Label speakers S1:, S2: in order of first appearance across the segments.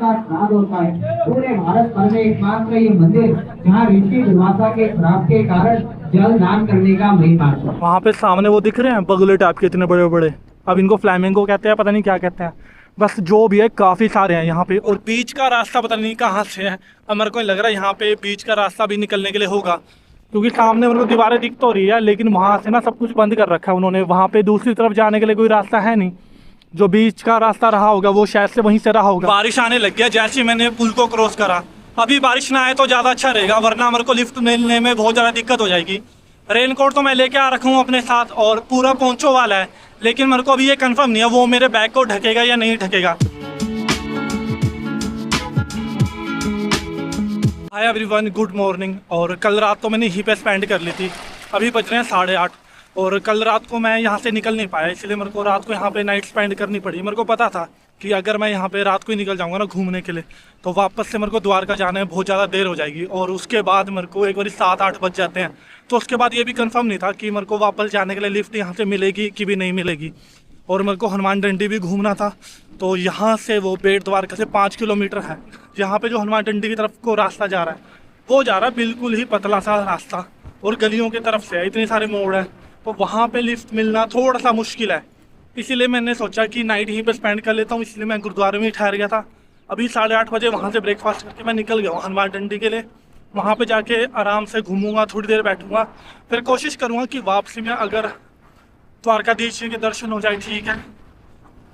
S1: का श्राद्ध होता है। पूरे भारत भर में एकमात्र ये मंदिर जहाँ ऋषि दुर्वासा के श्राप के कारण जल दान करने का महिमा है।
S2: वहाँ पे सामने वो दिख रहे हैं बगुले टाइप के इतने बड़े बड़े, अब इनको फ्लैमिंगो कहते हैं, पता नहीं क्या कहते हैं, बस जो भी है काफ़ी सारे हैं यहाँ पे। और बीच का रास्ता पता नहीं कहाँ से है, अब मेरे को लग रहा है यहाँ पे बीच का रास्ता भी निकलने के लिए होगा, क्योंकि सामने मेरे को दीवारें दिख तो रही है लेकिन वहाँ से ना सब कुछ बंद कर रखा है उन्होंने। वहाँ पे दूसरी तरफ जाने के लिए कोई रास्ता है नहीं, जो बीच का रास्ता रहा होगा वो शायद से वहीं से रहा होगा। बारिश आने लग गया जैसे मैंने पुल को क्रॉस करा, अभी बारिश ना आए तो ज़्यादा अच्छा रहेगा, वरना मेरे को लिफ्ट मिलने में बहुत ज़्यादा दिक्कत हो जाएगी। रेनकोट तो मैं लेके आ रखा हूँ अपने साथ और पूरा पोंचो वाला है, लेकिन मेरे को अभी ये कंफर्म नहीं है वो मेरे बैग को ढकेगा या नहीं ढकेगा। Hi everyone, good morning. और कल रात तो मैंने यहीं पे स्पेंड कर ली थी, अभी बज रहे हैं 8:30 और कल रात को मैं यहाँ से निकल नहीं पाया, इसलिए मेरे को रात को यहाँ पे नाइट स्पेंड करनी पड़ी। मेरे को पता था कि अगर मैं यहाँ पे रात को ही निकल जाऊँगा ना घूमने के लिए तो वापस से मेरे को द्वारका जाने में बहुत ज़्यादा देर हो जाएगी, और उसके बाद मेरे को एक बार 7-8 बज जाते हैं। तो उसके बाद ये भी कंफर्म नहीं था कि मेरे को वापस जाने के लिए लिफ्ट यहाँ से मिलेगी कि भी नहीं मिलेगी। और मेरे को हनुमान डंडी भी घूमना था, तो यहाँ से वो बेट द्वारका से 5 किलोमीटर है। यहाँ पे जो हनुमान डंडी की तरफ को रास्ता जा रहा है वो जा रहा है बिल्कुल ही पतला सा रास्ता, और गलियों की तरफ से है, इतने सारे मोड़ हैं, तो वहाँ पे लिफ्ट मिलना थोड़ा सा मुश्किल है। इसीलिए मैंने सोचा कि नाइट यहीं पे स्पेंड कर लेता हूँ, इसलिए मैं गुरुद्वारे में ही ठहर गया था। अभी 8:30 बजे वहाँ से ब्रेकफास्ट करके मैं निकल गया हूँ हनुमान डंडी के लिए। वहाँ पे जाके आराम से घूमूंगा, थोड़ी देर बैठूंगा, फिर कोशिश करूँगा कि वापसी में अगर द्वारकाधीश जी के दर्शन हो जाए ठीक है,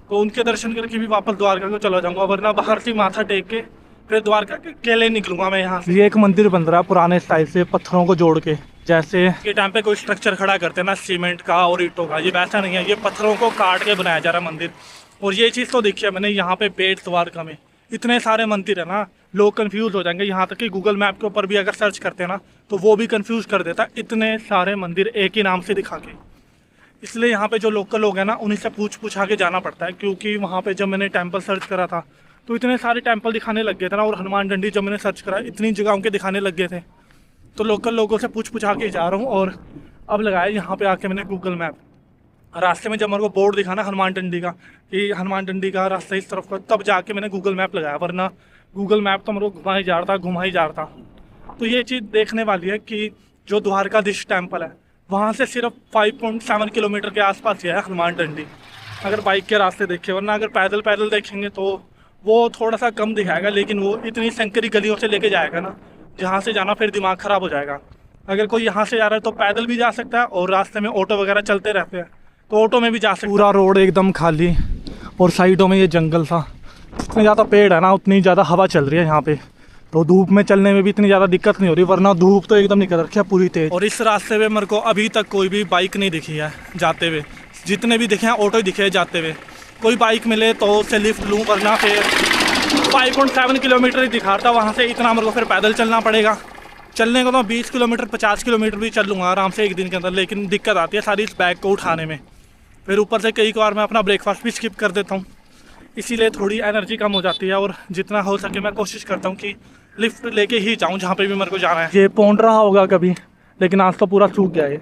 S2: तो उनके दर्शन करके भी वापस द्वारका को चला जाऊँगा, वरना बाहर से माथा टेक के फिर द्वारका के लिए निकलूंगा मैं यहाँ से। ये एक मंदिर बन रहा है पुराने स्टाइल से, पत्थरों को जोड़ के, जैसे ये टाइम पे कोई स्ट्रक्चर खड़ा करते हैं ना सीमेंट का और ईंटों का, ये वैसा नहीं है, ये पत्थरों को काट के बनाया जा रहा है मंदिर। और ये चीज़ तो देखी है मैंने यहाँ पे बेट द्वारका में, इतने सारे मंदिर है ना, लोग कंफ्यूज हो जाएंगे। यहाँ तक कि गूगल मैप के ऊपर भी अगर सर्च करते हैं ना तो वो भी कंफ्यूज कर देता है, इतने सारे मंदिर एक ही नाम से दिखा के। इसलिए यहाँ पे जो लोकल लोग हैं ना उन्हीं से पूछ के जाना पड़ता है, क्योंकि वहाँ पे जब मैंने टेम्पल सर्च करा था तो इतने सारे टेम्पल दिखाने लग गए थे ना, और हनुमान डंडी जब मैंने सर्च करा इतनी जगहों के दिखाने लग गए थे, तो लोकल लोगों से पूछ के जा रहा हूँ। और अब लगाया यहाँ पे आके मैंने गूगल मैप, रास्ते में जब मेरे को बोर्ड दिखा ना हनुमान डंडी का कि हनुमान डंडी का रास्ता इस तरफ का, तब जाके मैंने गूगल मैप लगाया, वरना गूगल मैप तो मेरे को घुमा ही जा रहा था। तो ये चीज़ देखने वाली है कि जो द्वारकाधीश टेम्पल है वहाँ से सिर्फ 5.7 किलोमीटर के आसपास ही है हनुमान डंडी, अगर बाइक के रास्ते देखें, वरना अगर पैदल देखेंगे तो वो थोड़ा सा कम दिखाएगा, लेकिन वो इतनी संकरी गलियों से लेके जाएगा ना, जहाँ से जाना फिर दिमाग ख़राब हो जाएगा। अगर कोई यहाँ से जा रहा है तो पैदल भी जा सकता है, और रास्ते में ऑटो वगैरह चलते रहते हैं तो ऑटो में भी जा सकते हैं। पूरा रोड एकदम खाली और साइडों में ये जंगल था, जितने ज़्यादा पेड़ है ना उतनी ज़्यादा हवा चल रही है यहाँ पे, तो धूप में चलने में भी इतनी ज़्यादा दिक्कत नहीं हो रही, वरना धूप तो एकदम निकल रखी है पूरी तेज। और इस रास्ते पे मेरे को अभी तक कोई भी बाइक नहीं दिखी है जाते हुए, जितने भी दिखे हैं ऑटो ही दिखे हैं जाते हुए। कोई बाइक मिले तो उससे लिफ्ट लूँ, वरना फिर 5.7 किलोमीटर ही दिखाता, वहाँ से इतना मेरे को फिर पैदल चलना पड़ेगा। चलने को तो 20 किलोमीटर 50 किलोमीटर भी चल लूँगा आराम से एक दिन के अंदर, लेकिन दिक्कत आती है सारी इस बैग को उठाने में। फिर ऊपर से कई बार मैं अपना ब्रेकफास्ट भी स्किप कर देता हूँ, इसीलिए थोड़ी एनर्जी कम हो जाती है। और जितना हो सके मैं कोशिश करता हूँ कि लिफ्ट लेके ही जाऊँ जहाँ पे भी मेरे को जाना है। ये पहुँच रहा होगा कभी, लेकिन आज तो पूरा सूख गया है।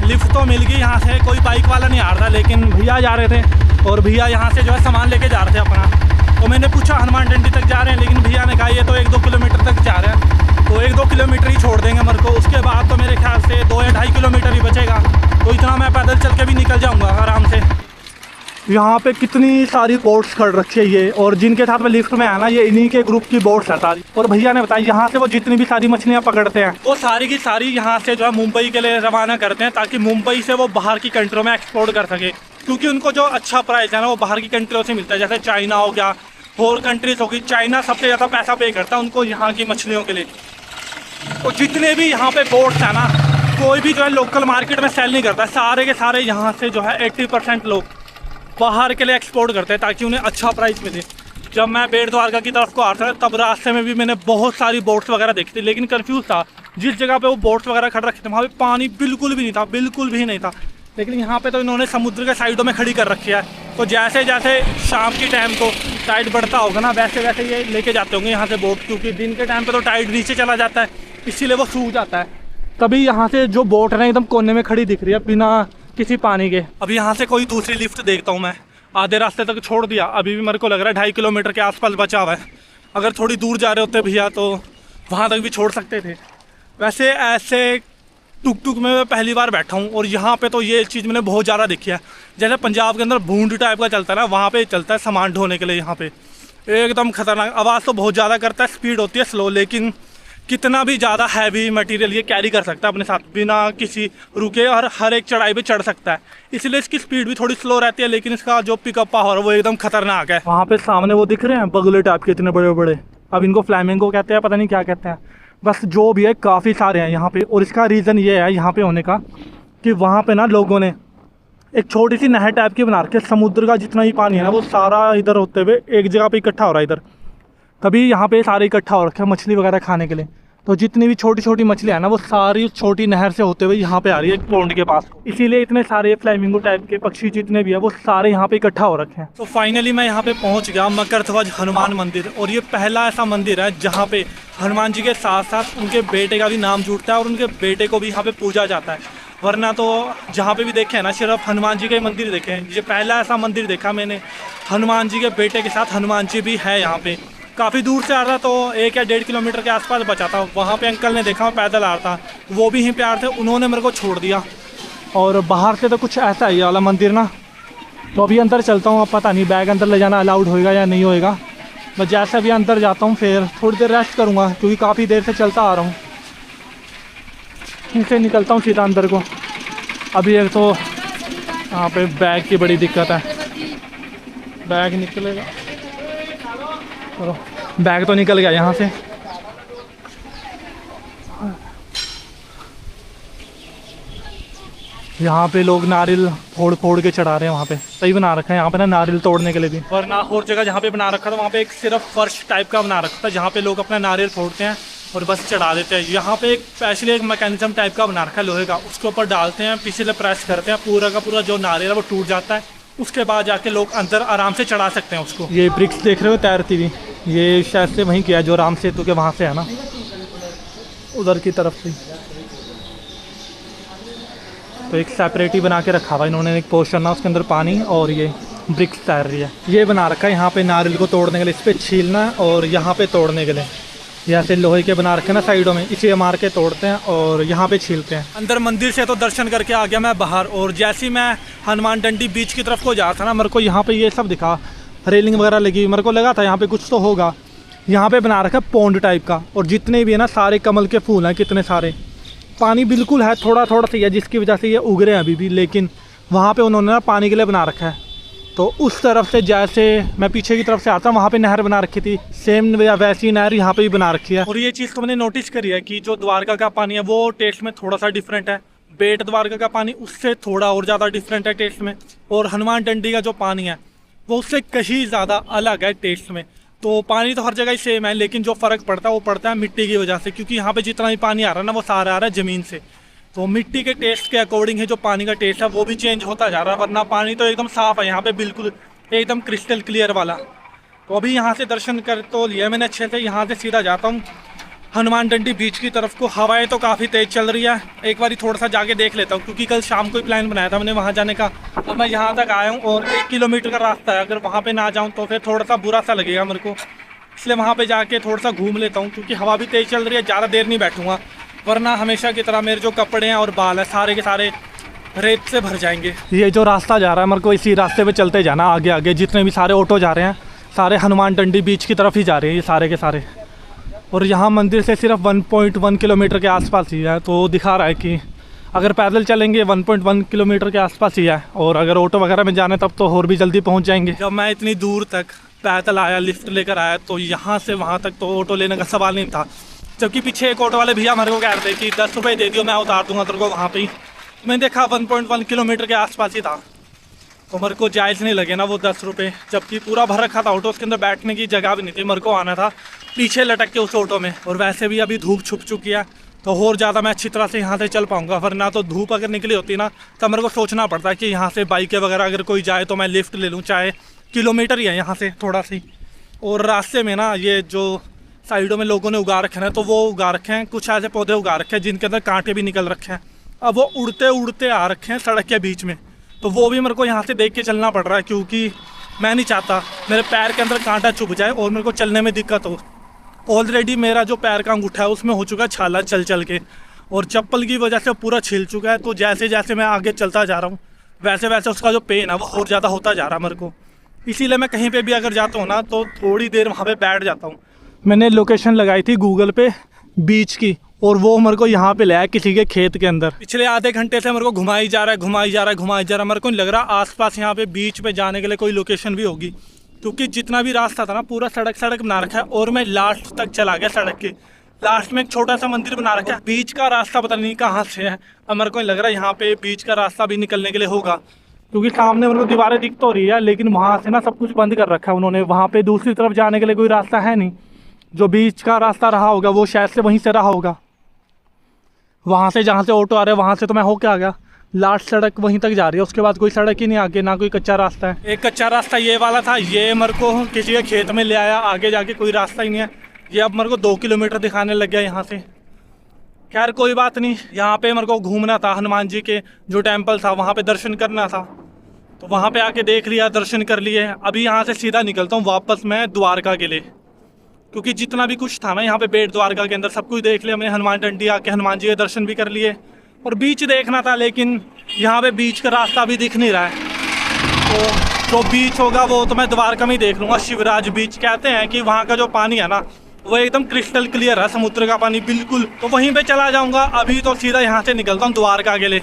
S2: लिफ्ट तो मिल गई यहाँ से, कोई बाइक वाला नहीं आ रहा था, लेकिन भैया जा रहे थे, और भैया यहाँ से जो है सामान लेके जा रहे थे अपना। तो मैंने पूछा हनुमान डंडी तक जा रहे हैं, लेकिन भैया ने कहा ये तो 1-2 किलोमीटर तक जा रहे हैं, तो 1-2 किलोमीटर ही छोड़ देंगे मेरे को, उसके बाद तो मेरे ख्याल से 2 या 2.5 किलोमीटर ही बचेगा, तो इतना मैं पैदल चल के भी निकल जाऊँगा आराम से। यहाँ पे कितनी सारी बोट्स खड़ रखी है ये, और जिनके साथ में लिफ्ट में आना ये इन्हीं के ग्रुप की बोट्स है सारी। और भैया ने बताया यहाँ से वो जितनी भी सारी मछलियाँ पकड़ते हैं वो सारी की सारी यहाँ से जो है मुंबई के लिए रवाना करते हैं, ताकि मुंबई से वो बाहर की कंट्रियों में एक्सपोर्ट कर सके, क्योंकि उनको जो अच्छा प्राइस है ना वो बाहर की कंट्रियों से मिलता है, जैसे चाइना हो गया, और कंट्रीज होगी। चाइना सबसे ज़्यादा पैसा पे करता है उनको यहाँ की मछलियों के लिए। तो जितने भी यहाँ पे बोट्स हैं ना, कोई भी जो है लोकल मार्केट में सेल नहीं करता, सारे के सारे यहाँ से जो है 80% लोग बाहर के लिए एक्सपोर्ट करते हैं, ताकि उन्हें अच्छा प्राइस मिले। जब मैं बेट द्वारका की तरफ को आता था तब रास्ते में भी मैंने बहुत सारी बोट्स वगैरह देखी थी, लेकिन कंफ्यूज था, जिस जगह पे वो बोट्स वगैरह खड़ रखे थे वहाँ पे पानी बिल्कुल भी नहीं था, बिल्कुल भी नहीं था। लेकिन यहाँ पे तो इन्होंने समुद्र के साइडों में खड़ी कर रखी है, तो जैसे जैसे शाम की टाइम को टाइड बढ़ता होगा ना, वैसे वैसे ये लेके जाते होंगे यहाँ से बोट, क्योंकि दिन के टाइम पे तो टाइड नीचे चला जाता है, इसीलिए वो सूख जाता है। तभी यहाँ से जो बोट है ना एकदम कोने में खड़ी दिख रही है बिना किसी पानी के। अभी यहाँ से कोई दूसरी लिफ्ट देखता हूँ मैं, आधे रास्ते तक छोड़ दिया, अभी भी मेरे को लग रहा है 2.5 किलोमीटर के आसपास बचा हुआ है, अगर थोड़ी दूर जा रहे होते भैया तो वहाँ तक भी छोड़ सकते थे। वैसे ऐसे टुक टुक में मैं पहली बार बैठा हूँ और यहाँ पे तो ये चीज़ मैंने बहुत ज़्यादा देखी है। जैसे पंजाब के अंदर भूंड टाइप का चलता है ना, वहाँ पे चलता है सामान ढोने के लिए। यहाँ पे एकदम खतरनाक आवाज़ तो बहुत ज़्यादा करता है, स्पीड होती है स्लो, लेकिन कितना भी ज़्यादा हैवी मटेरियल ये कैरी कर सकता है अपने साथ बिना किसी रुके और हर एक चढ़ाई पे चढ़ सकता है। इसलिए इसकी स्पीड भी थोड़ी स्लो रहती है, लेकिन इसका जो पिकअप पावर है वो एकदम खतरनाक है। वहाँ पे सामने वो दिख रहे हैं बगुले टाइप के इतने बड़े बड़े, अब इनको फ्लैमिंगो कहते हैं, पता नहीं क्या कहते हैं, बस जो भी है काफ़ी सारे हैं यहाँ पे। और इसका रीज़न ये है यहाँ पे होने का कि वहाँ पे ना लोगों ने एक छोटी सी नहर टाइप की बना रखी है। समुद्र का जितना ही पानी है ना वो सारा इधर होते हुए एक जगह पे इकट्ठा हो रहा है इधर, तभी यहाँ पे सारे इकट्ठा हो रखे हैं मछली वगैरह खाने के लिए। तो जितनी भी छोटी छोटी मछलियाँ हैं ना वो सारी छोटी नहर से होते हुए यहाँ पे आ रही है पौंड के पास। इसीलिए इतने सारे फ्लैमिंगो टाइप के पक्षी जितने भी है वो सारे यहाँ पे इकट्ठा हो रखे हैं। तो फाइनली मैं यहाँ पे पहुँच गया मकरध्वज हनुमान मंदिर, और ये पहला ऐसा मंदिर है जहाँ पे हनुमान जी के साथ साथ उनके बेटे का भी नाम जुड़ता है और उनके बेटे को भी यहाँ पे पूजा जाता है। वरना तो जहाँ पे भी देखे हैं ना सिर्फ हनुमान जी के मंदिर देखे हैं, ये पहला ऐसा मंदिर देखा मैंने हनुमान जी के बेटे के साथ हनुमान जी भी है यहाँ पे। काफ़ी दूर से आ रहा तो 1 या 1.5 किलोमीटर के आसपास बचा था। वहाँ पे अंकल ने देखा मैं पैदल आ रहा था, वो भी यहीं पे आ रहे थे, उन्होंने मेरे को छोड़ दिया। और बाहर से तो कुछ ऐसा है ये वाला मंदिर ना। तो अभी अंदर चलता हूँ, अब पता नहीं बैग अंदर ले जाना अलाउड होएगा या नहीं होएगा। बस जैसे अभी अंदर जाता हूँ फिर थोड़ी देर रेस्ट करूँगा, क्योंकि काफ़ी देर से चलता आ रहा हूँ। इनसे निकलता हूँ सीधा अंदर को। अभी एक तो यहाँ पे बैग की बड़ी दिक्कत है, बैग निकलेगा, चलो बैग तो निकल गया यहाँ से। यहाँ पे लोग नारियल फोड़ फोड़ के चढ़ा रहे हैं, वहाँ पे सही बना रखा है यहाँ पे ना नारियल तोड़ने के लिए भी। वरना और जगह जहाँ पे बना रखा था वहाँ पे एक सिर्फ फर्श टाइप का बना रखा था जहाँ पे लोग अपना नारियल फोड़ते हैं और बस चढ़ा देते हैं। यहाँ पे एक स्पेशली एक मैकेनिज्म टाइप का बना रखा है लोहे का, उसके ऊपर डालते हैं, पीछे से प्रेस करते हैं, पूरा का पूरा जो नारियल है वो टूट जाता है। उसके बाद जाके लोग अंदर आराम से चढ़ा सकते हैं उसको। ये ब्रिक्स देख रहे हो तैरती हुई, ये शायद से वहीं किया जो राम सेतु के वहाँ से है ना, उधर की तरफ से। तो एक सेपरेट ही बना के रखा हुआ इन्होंने, एक पोर्शन ना उसके अंदर पानी और ये ब्रिक्स तैर रही है। ये बना रखा है यहाँ पे नारियल को तोड़ने के लिए, इस पर छीलना और यहाँ पे तोड़ने के लिए। जैसे लोहे के बना रखे ना साइडों में, इसे मार के तोड़ते हैं और यहाँ पे छीलते हैं। अंदर मंदिर से तो दर्शन करके आ गया मैं बाहर, और जैसे ही मैं हनुमान डंडी बीच की तरफ को जा रहा था ना, मेरे को यहाँ पे ये सब दिखा, रेलिंग वगैरह लगी, मेरे को लगा था यहाँ पे कुछ तो होगा। यहाँ पे बना रखा है पौंड टाइप का, और जितने भी है ना सारे कमल के फूल हैं, कितने सारे। पानी बिल्कुल है, थोड़ा थोड़ा सा है जिसकी वजह से ये उग रहे हैं अभी भी, लेकिन वहाँ पे उन्होंने ना पानी के लिए बना रखा है। तो उस तरफ से जैसे मैं पीछे की तरफ से आता हूँ वहाँ पे नहर बना रखी थी, सेम या वैसी नहर यहाँ पे भी बना रखी है। और ये चीज़ तो मैंने नोटिस करी है कि जो द्वारका का पानी है वो टेस्ट में थोड़ा सा डिफरेंट है, बेट द्वारका का पानी उससे थोड़ा और ज़्यादा डिफरेंट है टेस्ट में, और हनुमान डंडी का जो पानी है वो उससे कहीं ज़्यादा अलग है टेस्ट में। तो पानी तो हर जगह ही सेम है, लेकिन जो फ़र्क पड़ता है वो पड़ता है मिट्टी की वजह से, क्योंकि यहाँ पे जितना भी पानी आ रहा है ना वो सारा आ रहा है ज़मीन से। तो मिट्टी के टेस्ट के अकॉर्डिंग है जो पानी का टेस्ट है वो भी चेंज होता जा रहा है, वरना पानी तो एकदम साफ़ है यहाँ पे, बिल्कुल एकदम क्रिस्टल क्लियर वाला। तो अभी यहाँ से दर्शन कर तो लिया मैंने अच्छे से, यहाँ से सीधा जाता हूँ हनुमान डंडी बीच की तरफ को। हवाएं तो काफ़ी तेज़ चल रही है, एक बार थोड़ा सा जाके देख लेता हूँ, क्योंकि कल शाम को ही प्लान बनाया था मैंने वहाँ जाने का। अब मैं यहाँ तक आया हूँ और 1 किलोमीटर का रास्ता है, अगर वहाँ पे ना जाऊँ तो फिर थोड़ा सा बुरा सा लगेगा मेरे को, इसलिए वहाँ पे जाके थोड़ा सा घूम लेता हूँ, क्योंकि हवा भी तेज़ चल रही है। ज़्यादा देर नहीं बैठूँगा, वरना हमेशा की तरह मेरे जो कपड़े हैं और बाल हैं सारे के सारे रेत से भर जाएंगे। ये जो रास्ता जा रहा है मेरे को इसी रास्ते पे चलते जाना, आगे आगे जितने भी सारे ऑटो जा रहे हैं सारे हनुमान डंडी बीच की तरफ ही जा रहे हैं ये सारे के सारे। और यहाँ मंदिर से सिर्फ 1.1 किलोमीटर के आसपास ही है, तो दिखा रहा है कि अगर पैदल चलेंगे 1.1 किलोमीटर के आसपास ही है, और अगर ऑटो वगैरह में जाने तब तो और भी जल्दी पहुँच जाएंगे। जब मैं इतनी दूर तक पैदल आया, लिफ्ट लेकर आया, तो यहाँ से वहाँ तक तो ऑटो लेने का सवाल नहीं था, जबकि पीछे एक ऑटो वाले भैया मेरे को कह रहे थे कि 10 रुपये दे दियो मैं उतार दूँगा तेरे को वहाँ पर ही। मैंने देखा 1.1 किलोमीटर के आसपास ही था, तो मेरे को जायज़ नहीं लगे ना वो 10 रुपये, जबकि पूरा भर रखा था ऑटो, उसके अंदर बैठने की जगह भी नहीं थी। मेरे को आना था पीछे लटक के उस ऑटो में, और वैसे भी अभी धूप छुप चुकी है तो और ज़्यादा मैं अच्छी तरह से यहाँ से चल पाऊँगा, वरना तो धूप अगर निकली होती ना तब मेरे को सोचना पड़ता है कि यहाँ से बाइकें वगैरह अगर कोई जाए तो मैं लिफ्ट ले लूँ, चाहे किलोमीटर ही है यहाँ से थोड़ा सी। और रास्ते में ना ये जो साइडों में लोगों ने उगा रखे हैं, तो वो उगा रखे हैं कुछ ऐसे पौधे उगा रखे हैं जिनके अंदर कांटे भी निकल रखे हैं। अब वो उड़ते उड़ते आ रखे हैं सड़क के बीच में, तो वो भी मेरे को यहाँ से देख के चलना पड़ रहा है, क्योंकि मैं नहीं चाहता मेरे पैर के अंदर कांटा चुभ जाए और मेरे को चलने में दिक्कत हो। ऑलरेडी मेरा जो पैर का अंगूठा है उसमें हो चुका है छाला चल चल के, और चप्पल की वजह से पूरा छिल चुका है। तो जैसे जैसे मैं आगे चलता जा रहा हूँ वैसे वैसे उसका जो पेन है वो और ज़्यादा होता जा रहा है मेरे को। इसीलिए मैं कहीं पे भी अगर जाता हूँ ना तो थोड़ी देर वहाँ पे बैठ जाता हूँ। मैंने लोकेशन लगाई थी गूगल पे बीच की, और वो मेरे को यहाँ पे लाया किसी के खेत के अंदर। पिछले आधे घंटे से मेरे को घुमाई जा रहा है घुमाई जा रहा है घुमाई जा रहा है। मेरे को नहीं लग रहा आसपास यहाँ पे बीच पे जाने के लिए कोई लोकेशन भी होगी, क्योंकि जितना भी रास्ता था ना पूरा सड़क सड़क बना रखा है, और मैं लास्ट तक चला गया। सड़क के लास्ट में एक छोटा सा मंदिर बना रखा है। बीच का रास्ता पता नहीं कहाँ से है। अब मेरे को नहीं लग रहा यहाँ पे बीच का रास्ता भी निकलने के लिए होगा, क्योंकि सामने मेरे को दीवारें दिख तो रही है लेकिन वहाँ से ना सब कुछ बंद कर रखा है उन्होंने। वहाँ पे दूसरी तरफ जाने के लिए कोई रास्ता है नहीं। जो बीच का रास्ता रहा होगा वो शायद से वहीं से रहा होगा, वहाँ से जहाँ से ऑटो आ रहे हैं वहाँ से तो मैं होके आ गया। लास्ट सड़क वहीं तक जा रही है, उसके बाद कोई सड़क ही नहीं आगे, ना कोई कच्चा रास्ता है। एक कच्चा रास्ता ये वाला था, ये मेरे को किसी के खेत में ले आया। आगे जाके कोई रास्ता ही नहीं है। ये अब मेरे को 2 किलोमीटर दिखाने लग गया यहाँ से। खैर कोई बात नहीं, यहाँ पे मेरे को घूमना था। हनुमान जी के जो टेम्पल था वहाँ पे दर्शन करना था, तो वहाँ पे आके देख लिया, दर्शन कर लिए। अभी यहाँ से सीधा निकलता हूँ वापस मैं द्वारका के लिए, क्योंकि जितना भी कुछ था ना यहाँ पे बेट द्वारका के अंदर सब कुछ देख लिया मैंने। हनुमान टंडी आके हनुमान जी के दर्शन भी कर लिए, और बीच देखना था, लेकिन यहाँ पे बीच का रास्ता भी दिख नहीं रहा है। तो जो बीच होगा वो तो मैं द्वारका में ही देख लूँगा। शिवराज बीच कहते हैं कि वहाँ का जो पानी है ना वो एकदम क्रिस्टल क्लियर है, समुद्र का पानी बिल्कुल। तो वहीं पे चला जाऊँगा। अभी तो सीधा यहाँ से निकलता हूँ द्वारका के लिए।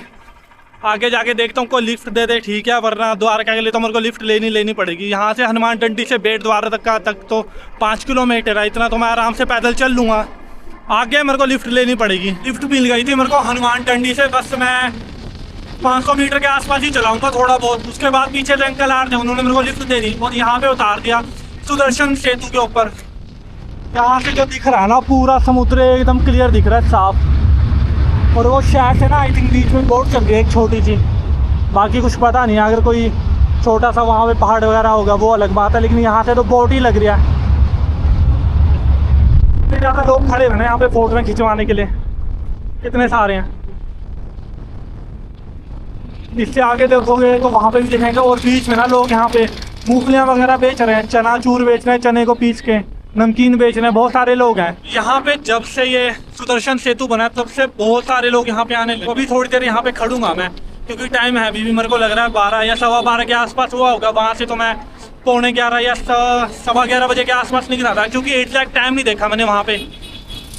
S2: आगे जाके देखता हूँ कोई लिफ्ट दे दे, ठीक है, वरना द्वारका के लिए तो मेरे को लिफ्ट लेनी पड़ेगी। यहाँ से हनुमान टंडी से बेट द्वारका तक तो 5 किलोमीटर है, इतना तो मैं आराम से पैदल चल लूँगा। आगे मेरे को लिफ्ट लेनी पड़ेगी। लिफ्ट मिल गई थी मेरे को हनुमान टंडी से, बस मैं 500 मीटर के आसपास ही चलाऊँगा थोड़ा बहुत। उसके बाद पीछे से अंकल आ रहे थे, उन्होंने मेरे को लिफ्ट दे दी और यहाँ पे उतार दिया सुदर्शन सेतु के ऊपर। यहाँ से जो दिख रहा है ना पूरा समुद्र एकदम क्लियर दिख रहा है, साफ। और वो शायद से ना आई थिंक बीच में बोट चल रही है एक छोटी सी, बाकी कुछ पता नहीं। अगर कोई छोटा सा वहाँ पे पहाड़ वगैरह होगा वो अलग बात है, लेकिन यहाँ से तो बोट ही लग रहा है। इतने ज़्यादा लोग खड़े हुए हैं यहाँ पे फोटो में खिंचवाने के लिए, कितने सारे हैं। इससे आगे देखोगे तो वहाँ पे भी दिखेंगे। और बीच में ना लोग यहाँ पे मूंगफलियाँ वगैरह बेच रहे हैं, चनाचूर बेच रहे हैं, चने को पीस के नमकीन बेच रहे हैं, बहुत सारे लोग हैं यहाँ पे। जब से ये सुदर्शन सेतु बना तब से बहुत सारे लोग यहाँ पे आने लगे। अभी थोड़ी देर यहाँ पे खड़ूंगा मैं, क्योंकि टाइम है अभी भी मेरे को लग रहा है 12 या 12:15 के आसपास हुआ होगा। वहाँ से तो मैं 11:45 या 11:15 बजे के आसपास निकला था, क्योंकि एग्जैक्ट टाइम नहीं देखा मैंने वहाँ पे।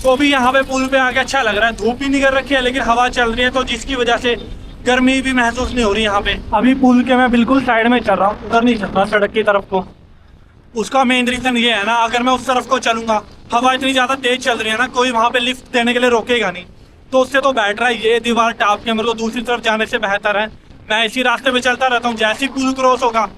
S2: तो भी यहाँ पे पुल पे आके अच्छा लग रहा है। धूप भी नहीं कर रखी है लेकिन हवा चल रही है, तो जिसकी वजह से गर्मी भी महसूस नहीं हो रही यहाँ पे। अभी पुल के मैं बिल्कुल साइड में चल रहा हूँ, उधर नहीं चल रहा सड़क की तरफ को। उसका मेन रीज़न ये है ना, अगर मैं उस तरफ को चलूँगा, हवा इतनी ज़्यादा तेज़ चल रही है ना, कोई वहाँ पे लिफ्ट देने के लिए रोकेगा नहीं। तो उससे तो बेटर है ये दीवार टाप के मेरे को दूसरी तरफ जाने से बेहतर है मैं इसी रास्ते पे चलता रहता हूँ। जैसे ही पुल क्रॉस होगा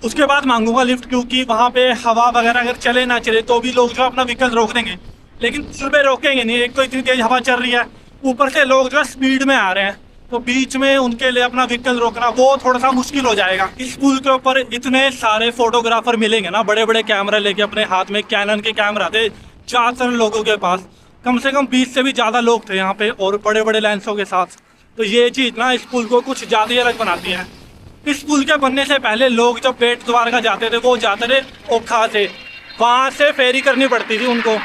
S2: उसके बाद मांगूंगा लिफ्ट, क्योंकि वहाँ पे हवा वगैरह अगर चले ना चले तो भी लोग जो अपना व्हीकल रोक देंगे, लेकिन पुल पे रोकेंगे नहीं। एक तो इतनी तेज़ हवा चल रही है, ऊपर से लोग जो है स्पीड में आ रहे हैं, तो बीच में उनके लिए अपना व्हीकल रोकना वो थोड़ा सा मुश्किल हो जाएगा। इस पुल के ऊपर इतने सारे फोटोग्राफर मिलेंगे ना, बड़े बड़े कैमरा लेके अपने हाथ में, कैनन के कैमरा थे ज़्यादातर लोगों के पास। कम से कम 20 से भी ज़्यादा लोग थे यहाँ पे, और बड़े बड़े लेंसों के साथ। तो ये चीज़ ना इस पुल को कुछ ज़्यादा ही अलग बनाती है। इस पुल के बनने से पहले लोग जब बेट द्वारका जाते थे वो जाते थे ओखा से, वहाँ से फेरी करनी पड़ती थी उनको।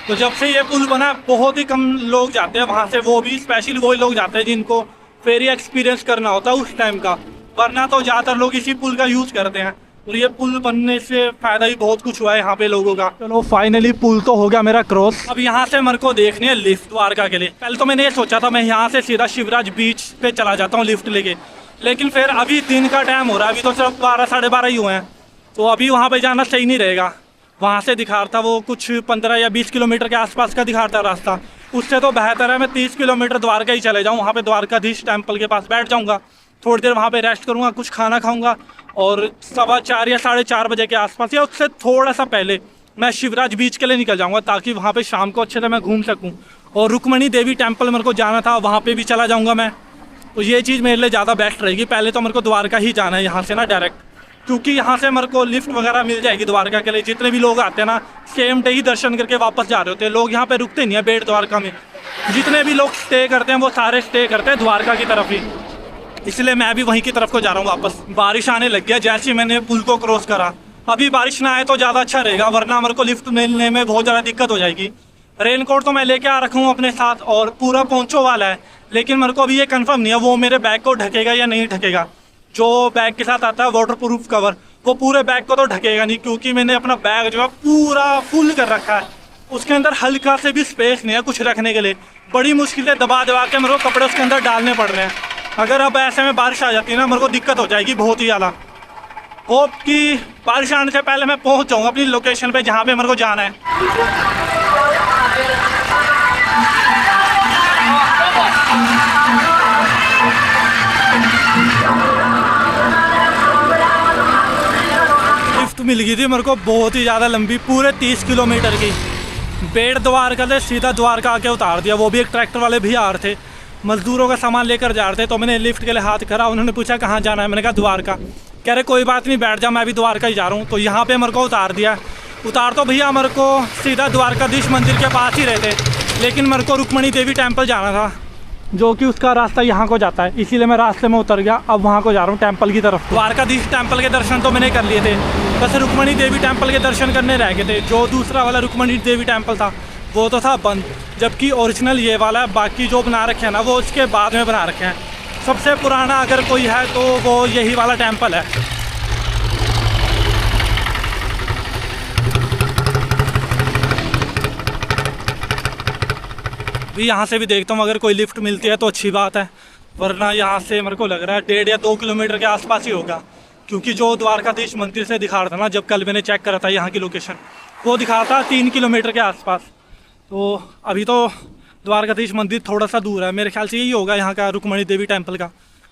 S2: तो जब से ये पुल बना बहुत ही कम लोग जाते हैं वहाँ से, वो भी स्पेशली वही लोग जाते हैं जिनको फेरी एक्सपीरियंस करना होता है उस टाइम का, वरना तो ज़्यादातर लोग इसी पुल का यूज़ करते हैं। और ये पुल बनने से फ़ायदा भी बहुत कुछ हुआ है यहाँ पे लोगों का। चलो फाइनली पुल तो हो गया मेरा क्रॉस। अब यहाँ से मेरे को देखनी है लिफ्ट द्वारका के लिए। पहले तो मैंने ये सोचा था मैं यहाँ से सीधा शिवराज बीच पे चला जाता हूँ लिफ्ट लेके, लेकिन फिर अभी दिन का टाइम हो रहा है, अभी तो सिर्फ 12 साढ़े 12 ही हुए हैं, तो अभी वहाँ पर जाना सही नहीं रहेगा। वहाँ से दिखा रहा था वो कुछ 15 या 20 किलोमीटर के आसपास का दिखा रहा था रास्ता। उससे तो बेहतर है मैं 30 किलोमीटर द्वारका ही चले जाऊँ, वहाँ पे द्वारकाधीश टेम्पल के पास बैठ जाऊँगा, थोड़ी देर वहाँ पे रेस्ट करूँगा, कुछ खाना खाऊँगा, और 4:15 या 4:30 बजे के आसपास या उससे थोड़ा सा पहले मैं शिवराज बीच के लिए निकल जाऊँगा, ताकि वहाँ पे शाम को अच्छे से मैं घूम सकूँ। और रुक्मणी देवी टेम्पल मेरे को जाना था, वहाँ पर भी चला जाऊँगा मैं। तो ये चीज़ मेरे लिए ज़्यादा बेस्ट रहेगी। पहले तो मेरे को द्वारका ही जाना है यहाँ से ना डायरेक्ट, क्योंकि यहाँ से मेरे को लिफ्ट वगैरह मिल जाएगी द्वारका के लिए। जितने भी लोग आते हैं ना सेम डे ही दर्शन करके वापस जा रहे होते हैं। लोग यहाँ पे रुकते नहीं है बेट द्वारका में, जितने भी लोग स्टे करते हैं वो सारे स्टे करते हैं द्वारका की तरफ ही। इसलिए मैं भी वहीं की तरफ को जा रहा हूँ वापस। बारिश आने लग गया जैसे ही मैंने पुल को क्रॉस करा। अभी बारिश ना आए तो ज़्यादा अच्छा रहेगा, वरना मेरे को लिफ्ट मिलने में बहुत ज़्यादा दिक्कत हो जाएगी। रेनकोट तो मैं लेके आ रखा हूँ अपने साथ और पूरा पोंचो वाला है, लेकिन मेरे को अभी ये कंफर्म नहीं है वो मेरे बैग को ढकेगा या नहीं ढकेगा। जो बैग के साथ आता है वाटर प्रूफ कवर, वो पूरे बैग को तो ढकेगा नहीं, क्योंकि मैंने अपना बैग जो है पूरा फुल कर रखा है। उसके अंदर हल्का से भी स्पेस नहीं है कुछ रखने के लिए। बड़ी मुश्किल से दबा दबा के मेरे को कपड़े उसके अंदर डालने पड़ रहे हैं। अगर अब ऐसे में बारिश आ जाती है ना, मेरे को दिक्कत हो जाएगी बहुत ही ज़्यादा। होप कि बारिश आने से पहले मैं पहुंच जाऊंगा अपनी लोकेशन पे जहाँ पे मेरे को जाना है। लिफ्ट मिल गई थी मेरे को बहुत ही ज़्यादा लंबी, पूरे 30 किलोमीटर की। बेड़ द्वारका से सीधा द्वारका आके उतार दिया। वो भी एक ट्रैक्टर वाले भी आ रहे थे, मजदूरों का सामान लेकर जा रहे थे। तो मैंने लिफ्ट के लिए हाथ करा, उन्होंने पूछा कहाँ जाना है, मैंने कहा द्वारका। कह रहे कोई बात नहीं बैठ जा, मैं भी द्वारका ही जा रहा हूँ। तो यहाँ पे मेरे को उतार दिया। उतार तो भैया मेरे को सीधा द्वारकाधीश मंदिर के पास ही रहते, लेकिन मेरे को रुक्मणी देवी टेम्पल जाना था, जो कि उसका रास्ता यहाँ को जाता है, इसीलिए मैं रास्ते में उतर गया। अब वहाँ को जा रहा हूँ टेम्पल की तरफ। द्वारकाधीश टेम्पल के दर्शन तो मैंने कर लिए थे, बस रुक्मणी देवी टेम्पल के दर्शन करने रह गए थे। जो दूसरा वाला रुक्मणी देवी टेम्पल था वो तो था बंद, जबकि ओरिजिनल ये वाला है। बाकी जो बना रखे हैं ना वो उसके बाद में बना रखे हैं। सबसे पुराना अगर कोई है तो वो यही वाला टेम्पल है। भी यहाँ से भी देखता हूँ अगर कोई लिफ्ट मिलती है तो अच्छी बात है, वरना यहाँ से मेरे को लग रहा है 1.5 या 2 किलोमीटर के आसपास ही होगा। क्योंकि जो द्वारकाधीश मंदिर से दिखा रहा था ना, जब कल मैंने चेक करा था यहाँ की लोकेशन, वो दिखा रहा था 3 किलोमीटर के आसपास। तो अभी तो द्वारकाधीश मंदिर थोड़ा सा दूर है, मेरे ख्याल से यही होगा यहाँ का रुक्मणी देवी टेम्पल का,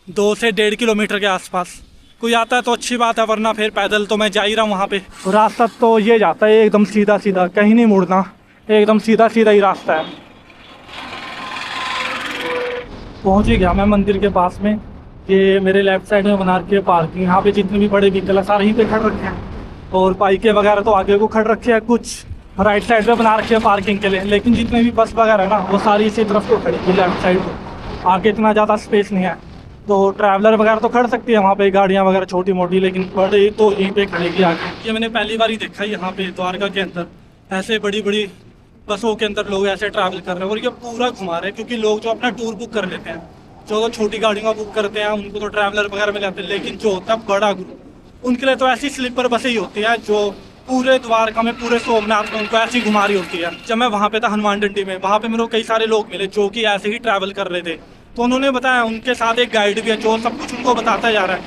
S2: 2 से 1.5 किलोमीटर के आसपास। कोई आता है तो अच्छी बात है, वरना फिर पैदल तो मैं जा ही रहा हूँ वहाँ पे। रास्ता तो ये जाता है एकदम सीधा सीधा, कहीं नहीं मुड़ना, एकदम सीधा सीधा ही रास्ता है। पहुँच ही गया मैं मंदिर के पास में। ये मेरे लेफ्ट साइड में बना रखी है पार्किंग। यहाँ पे जितने भी बड़े व्हीकल है सारे यहीं पे खड़ रखे हैं, और बाइकें वगैरह तो आगे को खड़ रखे हैं, कुछ राइट साइड पे बना रखी है पार्किंग के लिए। लेकिन जितने भी बस वगैरह है ना वो सारी इसी तरफ को खड़ी है, लेफ्ट साइड को। आगे इतना ज़्यादा स्पेस नहीं है, तो ट्रैवलर वगैरह तो खड़ सकती है वहाँ पे, गाड़ियाँ वगैरह छोटी मोटी, लेकिन बड़े तो यहीं पे खड़ेगी आगे। ये मैंने पहली बार ही देखा यहाँ पे द्वारका के अंदर ऐसे बड़ी बड़ी बसों के अंदर लोग ऐसे ट्रैवल कर रहे हैं, और ये पूरा घुमा रहे हैं। क्योंकि लोग जो अपना टूर बुक कर लेते हैं, जो तो छोटी गाड़ियों बुक करते हैं, उनको तो ट्रैवलर वगैरह में जाते हैं। लेकिन जो होता है बड़ा ग्रुप, उनके लिए तो ऐसी स्लीपर बसें ही होती हैं जो पूरे द्वारका में, पूरे सोमनाथ में उनको ऐसी घुमा रही होती है। जब मैं वहाँ पे था हनुमान डंडी में, वहाँ पे मेरे को कई सारे लोग मिले जो कि ऐसे ही ट्रैवल कर रहे थे। तो उन्होंने बताया उनके साथ एक गाइड भी है जो सब कुछ उनको बताता जा रहा है,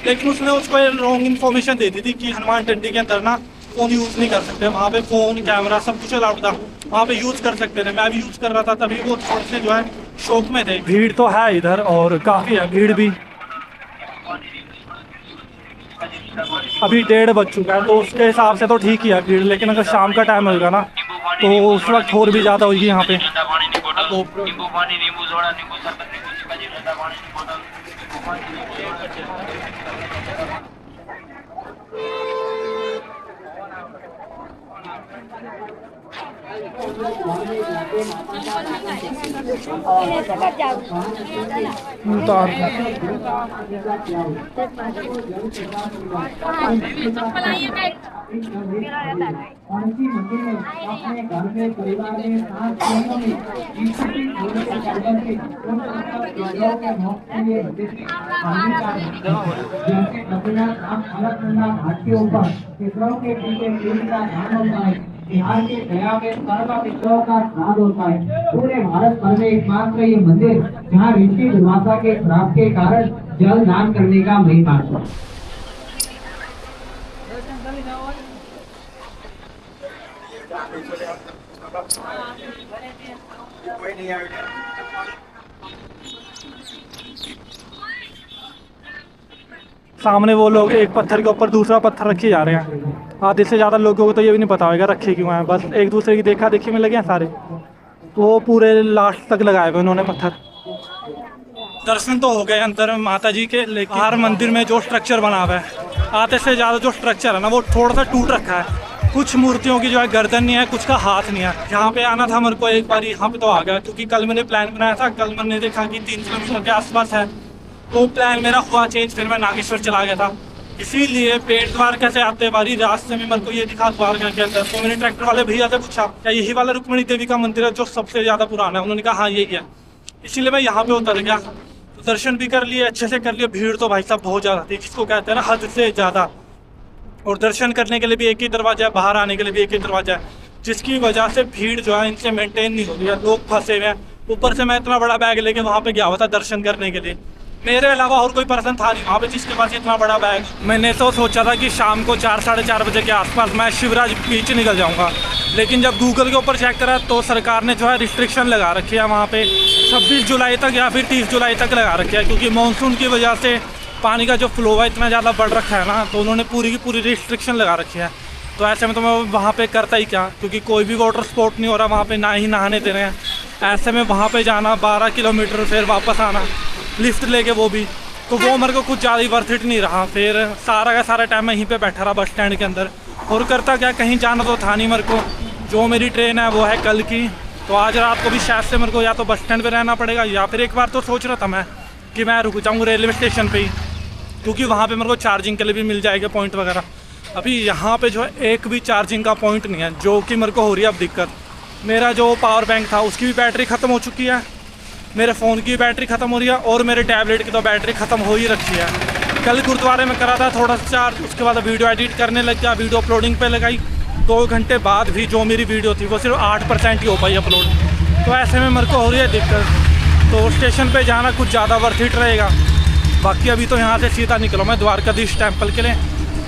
S2: लेकिन उसने उसको रॉन्ग इन्फॉर्मेशन दे दी थी कि हनुमान डंडी के अंदर ना फ़ोन यूज़ नहीं कर सकते। वहाँ पे फ़ोन कैमरा सब कुछ अलाउड था, वहाँ पे यूज़ कर सकते थे। मैं भी यूज़ कर रहा था, तभी वो थोड़े से जो है शौक में थे। भीड़ तो है इधर, और काफ़ी है भीड़ भी। अभी 1:30 बज चुका है, तो उसके हिसाब से तो ठीक ही है भीड़। लेकिन अगर शाम का टाइम होगा ना तो उस वक्त और भी ज़्यादा होगी यहाँ पे।
S1: कौनसी मंदिर में अपने घर में परिवार में साथ दोनों में ईश्वर की पूजा के माध्यम से उन लोगों के मोक्ष के लिए जैसे बद्रीनाथ धाम अलकनंदा घाट के ऊपर पितरों के पीछे तीन का ध्यान होता है। बिहार के गया में सर्व पितरों का श्राद्ध होता है। पूरे भारत भर में एकमात्र ये मंदिर जहाँ ऋषि दुर्वासा के श्राप के कारण जल दान करने का महिमा है।
S2: सामने वो लोग एक पत्थर के ऊपर दूसरा पत्थर रखे जा रहे हैं। आधे से ज़्यादा लोगों को तो ये भी नहीं पता होगा रखे क्यों हैं, बस एक दूसरे की देखा देखी में लगे हैं सारे। वो पूरे लास्ट तक लगाए हुए उन्होंने पत्थर। दर्शन तो हो गए अंदर माता जी के, लेकिन हर मंदिर में जो स्ट्रक्चर बना हुआ है, आधे से ज़्यादा जो स्ट्रक्चर है ना वो थोड़ा सा टूट रखा है। कुछ मूर्तियों की जो है गर्दन नहीं है, कुछ का हाथ नहीं है। यहाँ पे आना था मेरे को एक बार, यहाँ पे तो आ गया। क्योंकि कल मैंने प्लान बनाया था, कल मैंने देखा कि 3 किलोमीटर के आसपास है, तो प्लान मेरा हुआ चेंज, फिर मैं नागेश्वर चला गया था। इसीलिए पेट द्वारका से आते बारी रास्ते में मेरे को ये दिखा द्वारका के अंदर। तो मैंने ट्रैक्टर वाले भैया से पूछा क्या यही वाला रुक्मिणी देवी का मंदिर है जो सबसे ज़्यादा पुराना है? उन्होंने कहा हाँ यही है। इसीलिए मैं यहाँ पे उतर गया, तो दर्शन भी कर लिए, अच्छे से कर लिए। भीड़ तो भाई साहब बहुत ज़्यादा थी, जिसको कहते हैं ना हद से ज़्यादा। और दर्शन करने के लिए भी एक ही दरवाजा है, बाहर आने के लिए भी एक ही दरवाजा है, जिसकी वजह से भीड़ जो है इनसे मेंटेन नहीं हो रही है, लोग फंसे हुए हैं। ऊपर से मैं इतना बड़ा बैग लेके वहाँ पे गया हुआ था दर्शन करने के लिए, मेरे अलावा और कोई पर्सन था नहीं वहाँ पे जिसके पास इतना बड़ा बैग। मैंने तो सोचा था कि शाम को 4 साढ़े 4 बजे के आसपास मैं शिवराज बीच निकल जाऊँगा, लेकिन जब गूगल के ऊपर चेक करा तो सरकार ने जो है रिस्ट्रिक्शन लगा रखी है वहाँ पे 26 जुलाई तक या फिर 30 जुलाई तक लगा रखी है, क्योंकि मानसून की वजह से पानी का जो फ्लो है इतना ज़्यादा बढ़ रखा है ना, तो उन्होंने पूरी की पूरी रिस्ट्रिक्शन लगा रखी है। तो ऐसे में तो मैं वहाँ पे करता ही क्या, क्योंकि कोई भी वाटर स्पोर्ट नहीं हो रहा वहाँ पे, ना ही नहाने दे रहे हैं। ऐसे में वहाँ पे जाना 12 किलोमीटर फिर वापस आना लिफ्ट लेके, वो भी तो वो मेरे को कुछ ज़्यादा ही वर्थ इट नहीं रहा। फिर सारा का सारा टाइम मैं यहीं पे बैठा रहा बस स्टैंड के अंदर, और करता क्या, कहीं जाना तो था नहीं मेरे को। जो मेरी ट्रेन है वो है कल की, तो आज रात को भी शायद से मेरे को या तो बस स्टैंड पे रहना पड़ेगा, या फिर एक बार तो सोच रहा था मैं कि मैं रुक जाऊँ रेलवे स्टेशन पे ही, क्योंकि वहाँ पे मेरे को चार्जिंग के लिए भी मिल जाएगा पॉइंट वगैरह। अभी यहाँ पे जो है एक भी चार्जिंग का पॉइंट नहीं है, जो कि मेरे को हो रही है अब दिक्कत। मेरा जो पावर बैंक था उसकी भी बैटरी ख़त्म हो चुकी है, मेरे फ़ोन की बैटरी ख़त्म हो रही है, और मेरे टैबलेट की तो बैटरी ख़त्म हो ही रखी है। कल गुरुद्वारे में करा था थोड़ा सा चार्ज, उसके बाद वीडियो एडिट करने लग गया, वीडियो अपलोडिंग पे लगाई। 2 घंटे बाद भी जो मेरी वीडियो थी वो सिर्फ 8% ही हो पाई अपलोड। तो ऐसे में मेरे को हो रही है दिक्कत। तो स्टेशन पे जाना कुछ ज़्यादा वर्थ इट रहेगा। बाकी अभी तो यहाँ से सीधा निकलो मैं द्वारकाधीश टेम्पल के लिए,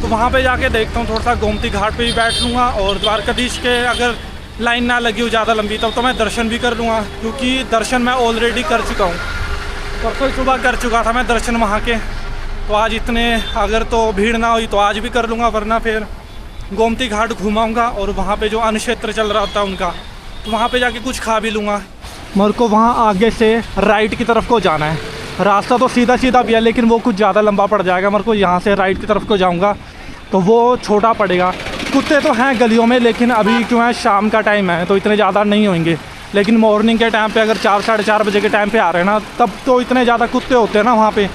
S2: तो वहाँ पे जाके देखता हूँ, थोड़ा सा गोमती घाट पे भी बैठ लूँगा, और द्वारकाधीश के अगर लाइन ना लगी हो ज़्यादा लंबी तब तो मैं दर्शन भी कर लूँगा, क्योंकि दर्शन मैं ऑलरेडी कर चुका हूँ। परसों सुबह कर चुका था मैं दर्शन वहाँ के, तो आज इतने अगर तो भीड़ ना हुई तो आज भी कर लूँगा, वरना फिर गोमती घाट घुमाऊँगा, और वहाँ पे जो अन्न क्षेत्र चल रहा होता है उनका, तो वहाँ पे जाके कुछ खा भी लूँगा। मेरे को वहाँ आगे से राइट की तरफ को जाना है, रास्ता तो सीधा सीधा भी है लेकिन वो कुछ ज़्यादा लंबा पड़ जाएगा मेरे को। यहाँ से राइट की तरफ को जाऊँगा तो वो छोटा पड़ेगा। कुत्ते तो हैं गलियों में, लेकिन अभी क्यों है शाम का टाइम है तो इतने ज़्यादा नहीं होंगे, लेकिन मॉर्निंग के टाइम पे अगर 4 साढ़े 4 बजे के टाइम पे आ रहे हैं ना, तब तो इतने ज़्यादा कुत्ते होते हैं ना वहाँ पे,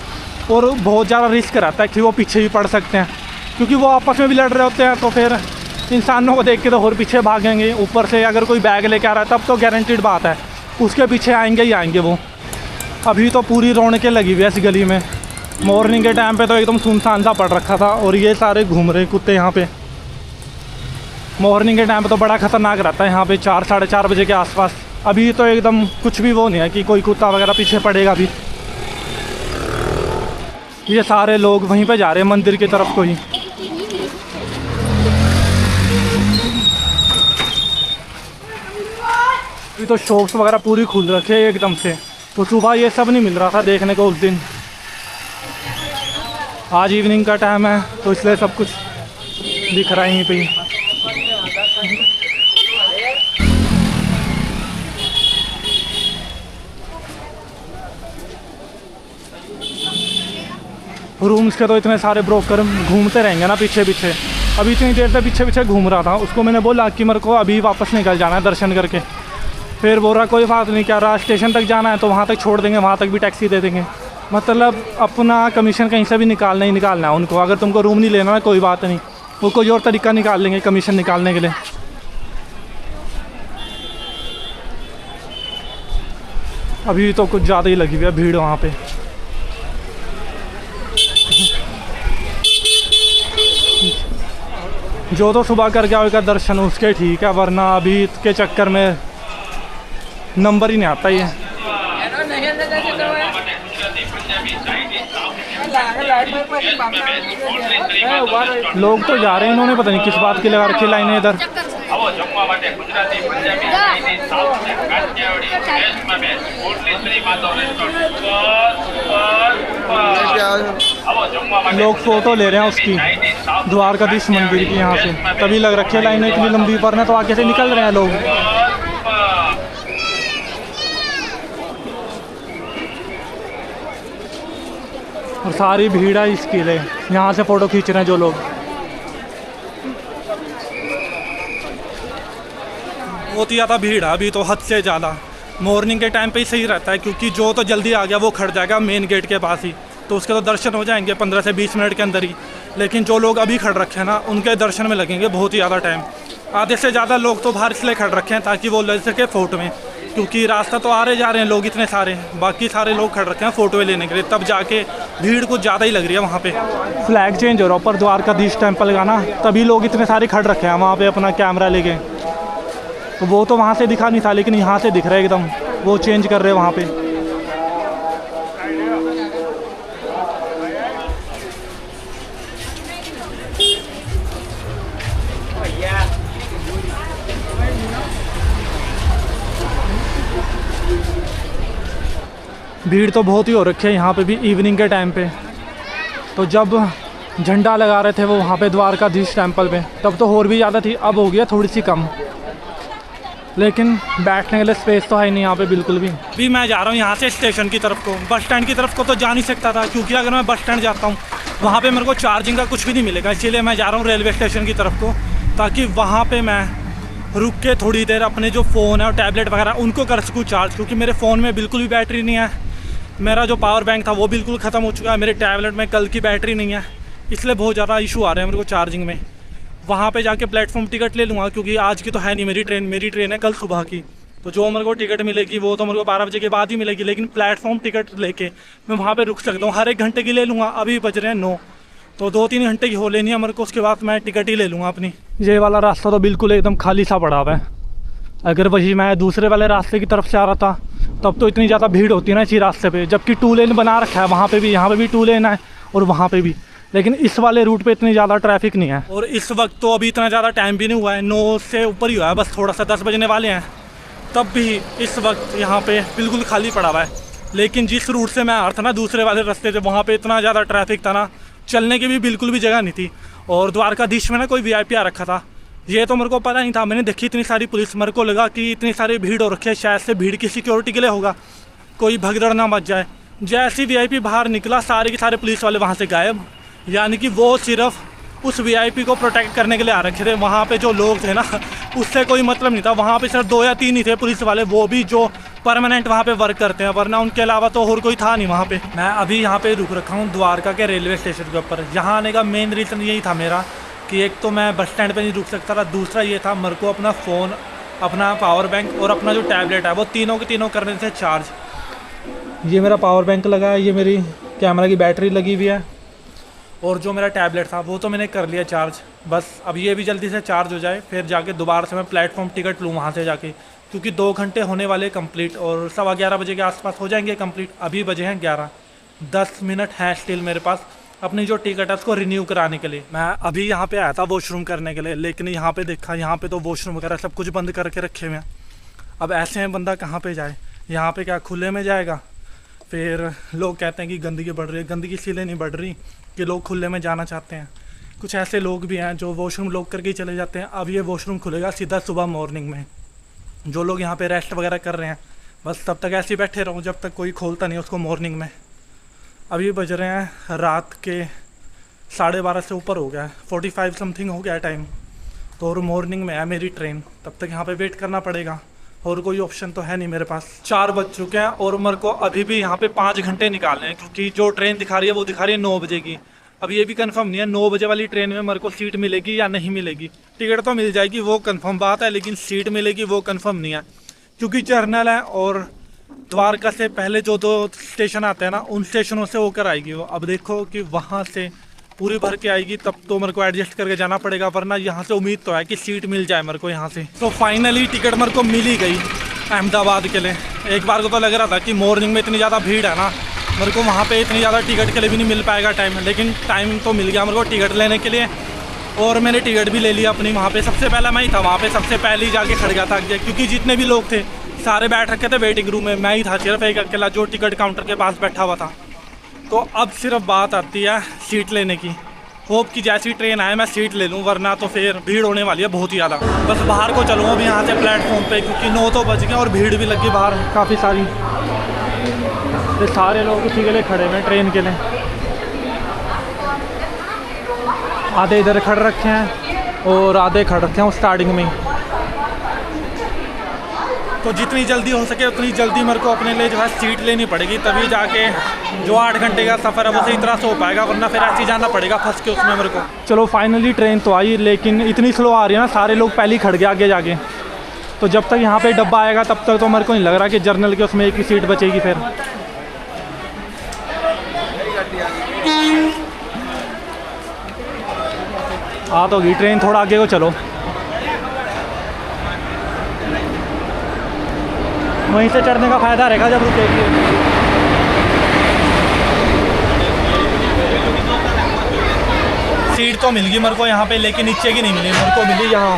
S2: और बहुत ज़्यादा रिस्क रहता है कि वो पीछे भी पड़ सकते हैं, क्योंकि वो आपस में भी लड़ रहे होते हैं। तो फिर इंसानों को देख के तो और पीछे भागेंगे। ऊपर से अगर कोई बैग लेके आ रहा है तब तो गारंटीड बात है उसके पीछे आएंगे ही आएंगे वो। अभी तो पूरी रौनकें लगी हुई है इस गली में। मॉर्निंग के टाइम पे तो एकदम सुनसान सा पड़ रखा था, और ये सारे घूम रहे कुत्ते यहाँ पे। मॉर्निंग के टाइम पे तो बड़ा ख़तरनाक रहता है यहाँ पे 4 साढ़े 4 बजे के आसपास। अभी तो एकदम कुछ भी वो नहीं है कि कोई कुत्ता वगैरह पीछे पड़ेगा भी। ये सारे लोग वहीं पे जा रहे हैं मंदिर की तरफ को ही। अभी तो शॉप्स वगैरह पूरी खुल रखे हैं एकदम से, तो सुबह ये सब नहीं मिल रहा था देखने को उस दिन। आज इवनिंग का टाइम है तो इसलिए सब कुछ दिख रहा है यहीं पे। रूम्स के तो इतने सारे ब्रोकर घूमते रहेंगे ना पीछे पीछे। अभी इतनी देर से पीछे पीछे घूम रहा था, उसको मैंने बोला कि मेरे को अभी वापस निकल जाना है दर्शन करके। फिर बोल रहा कोई बात नहीं, क्या रहा स्टेशन तक जाना है तो वहाँ तक छोड़ देंगे, वहाँ तक भी टैक्सी दे देंगे। मतलब अपना कमीशन कहीं से भी निकालना ही निकालना है उनको। अगर तुमको रूम नहीं लेना है कोई बात नहीं, वो कोई और तरीका निकाल लेंगे कमीशन निकालने के लिए। अभी तो कुछ ज़्यादा ही लगी हुई है भीड़ वहाँ पे। जो तो सुबह करके आएगा दर्शन उसके ठीक है, वरना अभी के चक्कर में नंबर ही नहीं आता ये। लोग तो जा रहे हैं, इन्होंने पता नहीं किस बात की लगा रखी लाइनें इधर। लोग फोटो ले रहे हैं उसकी द्वारकाधीश मंदिर की, यहाँ से तभी लग रखी है लाइनें इतनी लंबी पर ना, तो आगे से निकल रहे हैं लोग। और सारी भीड़ है इसके लिए, यहाँ से फ़ोटो खींच रहे हैं जो लोग। बहुत ही ज़्यादा भीड़ है अभी तो, हद से ज़्यादा। मॉर्निंग के टाइम पे ही सही रहता है, क्योंकि जो तो जल्दी आ गया वो खड़ जाएगा मेन गेट के पास ही, तो उसके तो दर्शन हो जाएंगे 15 से 20 मिनट के अंदर ही। लेकिन जो लोग अभी खड़ रखे हैं ना, उनके दर्शन में लगेंगे बहुत ही ज़्यादा टाइम। आधे से ज़्यादा लोग तो बाहर इसलिए खड़ रखे हैं ताकि वो ले सके फ़ोटो में, क्योंकि रास्ता तो आ रहे जा रहे हैं लोग इतने सारे, बाकी सारे लोग खड़ रखे हैं फ़ोटो लेने के लिए, तब जाके भीड़ कुछ ज़्यादा ही लग रही है वहाँ पे। फ्लैग चेंज हो रहा है ऊपर द्वारकाधीश टेम्पल का ना, तभी लोग इतने सारे खड़ रखे हैं वहाँ पे अपना कैमरा लेके। तो वो तो वहाँ से दिखा नहीं था, लेकिन यहाँ से दिख रहा है एकदम, वो चेंज कर रहे हैं वहाँ पे। भीड़ तो बहुत ही हो रखी है यहाँ पे भी इवनिंग के टाइम पे। तो जब झंडा लगा रहे थे वो वहाँ पे द्वारकाधीश टेम्पल पे, तब तो और भी ज़्यादा थी, अब हो गया थोड़ी सी कम। लेकिन बैठने के लिए स्पेस तो है नहीं यहाँ पे बिल्कुल भी। अभी मैं जा रहा हूँ यहाँ से स्टेशन की तरफ को, बस स्टैंड की तरफ को तो जा नहीं सकता था, क्योंकि अगर मैं बस स्टैंड जाता हूँ वहाँ पे मेरे को चार्जिंग का कुछ भी नहीं मिलेगा। इसीलिए मैं जा रहा हूँ रेलवे स्टेशन की तरफ को, ताकि वहाँ पे मैं रुक के थोड़ी देर अपने जो फ़ोन है और टैबलेट वगैरह उनको कर सकूँ चार्ज, क्योंकि मेरे फ़ोन में बिल्कुल भी बैटरी नहीं है। मेरा जो पावर बैंक था वो बिल्कुल ख़त्म हो चुका है, मेरे टैबलेट में कल की बैटरी नहीं है, इसलिए बहुत ज़्यादा इशू आ रहे हैं मेरे को चार्जिंग में। वहाँ पे जाके प्लेटफॉर्म टिकट ले लूँगा, क्योंकि आज की तो है नहीं मेरी ट्रेन है कल सुबह की। तो जो मेरे को टिकट मिलेगी वो तो मेरे को 12 बजे के बाद ही मिलेगी, लेकिन प्लेटफॉर्म टिकट लेके मैं वहाँ पे रुक सकता हूँ। हर 1 घंटे की ले लूँगा, अभी बज रहे हैं 9, तो 2-3 घंटे की हो लेनी है मेरे को, उसके बाद मैं टिकट ही ले लूँगा अपनी। ये वाला रास्ता तो बिल्कुल एकदम खाली सा पड़ा हुआ है। अगर वही मैं दूसरे वाले रास्ते की तरफ से आ रहा था तब तो इतनी ज़्यादा भीड़ होती है ना इसी रास्ते पे, जबकि 2 लेन बना रखा है वहाँ पे भी, यहाँ पे भी 2 लेन है और वहाँ पे भी, लेकिन इस वाले रूट पे इतनी ज़्यादा ट्रैफिक नहीं है। और इस वक्त तो अभी इतना ज़्यादा टाइम भी नहीं हुआ है, 9 से ऊपर ही हुआ है, बस थोड़ा सा 10 बजने वाले हैं, तब भी इस वक्त यहाँ पे बिल्कुल खाली पड़ा हुआ है। लेकिन जिस रूट से मैं आ रहा था ना दूसरे वाले रास्ते से, वहाँ पे इतना ज़्यादा ट्रैफिक था ना, चलने की भी बिल्कुल भी जगह नहीं थी। और द्वारकाधीश में ना कोई VIP आ रखा था, ये तो मेरे को पता नहीं था। मैंने देखी इतनी सारी पुलिस, मेरे को लगा कि इतनी सारी भीड़ हो रखी है, शायद से भीड़ की सिक्योरिटी के लिए होगा, कोई भगदड़ ना मच जाए। जैसे VIP बाहर निकला, सारे के सारे पुलिस वाले वहाँ से गायब, यानी कि वो सिर्फ उस VIP को प्रोटेक्ट करने के लिए आ रखे थे। वहाँ पे जो लोग थे ना, उससे कोई मतलब नहीं था। वहाँ पे सिर्फ 2 या 3 ही थे पुलिस वाले, वो भी जो परमानेंट वहाँ पे वर्क करते हैं, वरना उनके अलावा तो और कोई था नहीं वहाँ पे। मैं अभी यहाँ पे रुक रखा हूँ द्वारका के रेलवे स्टेशन के ऊपर। यहाँ आने का मेन रीज़न यही था मेरा कि एक तो मैं बस स्टैंड पे नहीं रुक सकता था, दूसरा ये था मेरे को अपना फ़ोन, अपना पावर बैंक और अपना जो टैबलेट है वो तीनों के तीनों करने थे चार्ज। ये मेरा पावर बैंक लगा है, ये मेरी कैमरा की बैटरी लगी हुई है, और जो मेरा टैबलेट था वो तो मैंने कर लिया चार्ज। बस अब ये भी जल्दी से चार्ज हो जाए, फिर जाके दोबारा से मैं प्लेटफॉर्म टिकट लूँ वहाँ से जाके, क्योंकि 2 घंटे होने वाले कंप्लीट, और 11:15 बजे के आसपास हो जाएंगे कंप्लीट। अभी बजे हैं 11, 10 मिनट है स्टिल मेरे पास अपनी जो टिकट है उसको रिन्यू कराने के लिए। मैं अभी यहाँ पे आया था वॉशरूम करने के लिए, लेकिन यहाँ पे देखा, यहाँ पे तो वॉशरूम वगैरह सब कुछ बंद करके रखे हुए हैं। अब ऐसे में बंदा कहाँ पे जाए, यहाँ पे क्या खुले में जाएगा? फिर लोग कहते हैं कि गंदगी बढ़ रही है। गंदगी इसीलिए नहीं बढ़ रही कि लोग खुले में जाना चाहते हैं। कुछ ऐसे लोग भी हैं जो वॉशरूम लॉक करके ही चले जाते हैं। अब ये वॉशरूम खुलेगा सीधा सुबह मॉर्निंग में। जो लोग यहाँ पे रेस्ट वगैरह कर रहे हैं, बस तब तक ऐसे ही बैठे रहूँ जब तक कोई खोलता नहीं उसको मॉर्निंग में। अभी बज रहे हैं रात के 12:30 से ऊपर हो गया है, 45 समथिंग हो गया है टाइम। तो और मॉर्निंग में है मेरी ट्रेन, तब तक यहाँ पे वेट करना पड़ेगा, और कोई ऑप्शन तो है नहीं मेरे पास। 4 बज चुके हैं और मेरे को अभी भी यहाँ पे 5 घंटे निकालने हैं, क्योंकि जो ट्रेन दिखा रही है वो दिखा रही है 9 बजे की। अब ये भी कंफर्म नहीं है 9 बजे वाली ट्रेन में मेरे को सीट मिलेगी या नहीं मिलेगी। टिकट तो मिल जाएगी वो कंफर्म बात है, लेकिन सीट मिलेगी वो कंफर्म नहीं है, क्योंकि जर्नल है और द्वारका से पहले जो 2 स्टेशन आते हैं ना, उन स्टेशनों से होकर आएगी वो। अब देखो कि वहाँ से पूरी भर के आएगी तब तो मेरे को एडजस्ट करके जाना पड़ेगा, वरना यहाँ से उम्मीद तो है कि सीट मिल जाए मेरे को यहाँ से। तो फाइनली टिकट मेरे को मिल ही गई अहमदाबाद के लिए। एक बार को तो लग रहा था कि मॉर्निंग में इतनी ज़्यादा भीड़ है ना, मेरे को वहाँ पे इतनी ज़्यादा टिकट के लिए भी नहीं मिल पाएगा टाइम, लेकिन टाइम तो मिल गया मेरे को टिकट लेने के लिए। और मैंने टिकट भी ले लिया अपनी। वहाँ पे सबसे पहला मैं ही था, वहाँ पे सबसे पहले ही जाके खड़ गया था, क्योंकि जितने भी लोग थे सारे बैठ रखे थे वेटिंग रूम में, मैं ही था सिर्फ एक अकेला जो टिकट काउंटर के पास बैठा हुआ था। तो अब सिर्फ बात आती है सीट लेने की। होप कि जैसी ट्रेन आए मैं सीट ले लूँ, वरना तो फिर भीड़ होने वाली है बहुत ही ज़्यादा। बस बाहर को चलूँगा अभी यहाँ से प्लेटफॉर्म पे, क्योंकि 9 तो बज गए और भीड़ भी लगी बाहर काफ़ी सारी। तो सारे लोग उसी के लिए खड़े हुए ट्रेन के लिए, आधे इधर खड़ रखे हैं और आधे खड़ रखे हैं स्टार्टिंग में ही। तो जितनी जल्दी हो सके उतनी जल्दी मेरे को अपने लिए जो है सीट लेनी पड़ेगी, तभी जाके जो 8 घंटे का सफ़र है वो सही तरह से हो पाएगा, वरना फिर ऐसे ही जाना पड़ेगा फंस के उसमें मेरे को। चलो फाइनली ट्रेन तो आई, लेकिन इतनी स्लो आ रही है ना, सारे लोग पहले ही खड़ गए आगे जाके। तो जब तक यहाँ पे डब्बा आएगा तब तक तो मेरे को नहीं लग रहा कि जर्नल के उसमें एक भी सीट बचेगी। फिर आ तो गई ट्रेन, थोड़ा आगे को चलो। वहीं से चढ़ने का फ़ायदा रहेगा जब रुकेगी। सीट तो मिल गई मेरे को यहाँ पे, लेकिन नीचे की नहीं मिली मेरे को, मिली यहाँ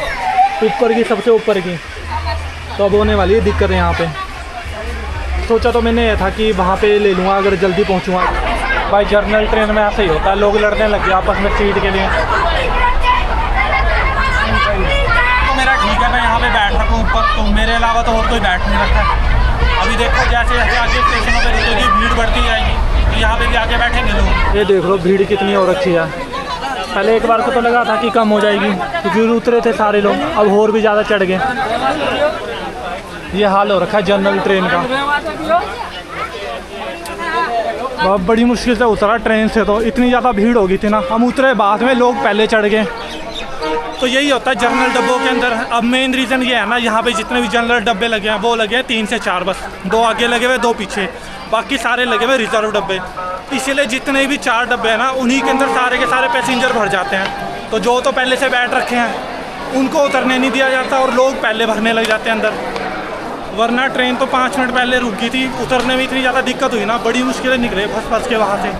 S2: ऊपर की, सबसे ऊपर की। तो अब होने वाली है दिक्कत यहाँ पे। सोचा तो मैंने ये था कि वहाँ पे ले लूँगा अगर जल्दी पहुँचूँगा। भाई जर्नल ट्रेन में ऐसा ही होता है, लोग लड़ने लग गए आपस में सीट के लिए। तो मेरा ठीक है, मैं यहाँ पे बैठ रखा हूँ ऊपर, तो मेरे अलावा तो और कोई बैठ नहीं रखा है। अभी देखो जैसे जैसे आगे स्टेशनों पर रुकेगी भीड़ बढ़ती जाएगी, तो यहाँ पे भी आके बैठेंगे लोग। ये देख लो भीड़ कितनी हो रखी है। पहले एक बार को तो लगा था कि कम हो जाएगी क्योंकि उतरे थे सारे लोग, अब और भी ज़्यादा चढ़ गए। ये हाल हो रखा है जनरल ट्रेन का। बहुत बड़ी मुश्किल से उतरा ट्रेन से, तो इतनी ज़्यादा भीड़ हो गई थी ना, हम उतरे बाद में लोग पहले चढ़ गए। तो यही होता है जनरल डब्बों के अंदर। अब मेन रीज़न ये है ना, यहाँ पे जितने भी जनरल डब्बे लगे हैं वो लगे हैं 3 से 4 बस, 2 आगे लगे हुए 2 पीछे, बाकी सारे लगे हुए रिजर्व डब्बे। इसीलिए जितने भी 4 डब्बे हैं ना उन्हीं के अंदर सारे के सारे पैसेंजर भर जाते हैं। तो जो तो पहले से बैठ रखे हैं उनको उतरने नहीं दिया जाता और लोग पहले भरने लग जाते हैं अंदर। वरना ट्रेन तो 5 मिनट पहले रुक गई थी, उतरने में इतनी ज़्यादा दिक्कत हुई ना, बड़ी मुश्किलें निकले फंस फंस के वहाँ से।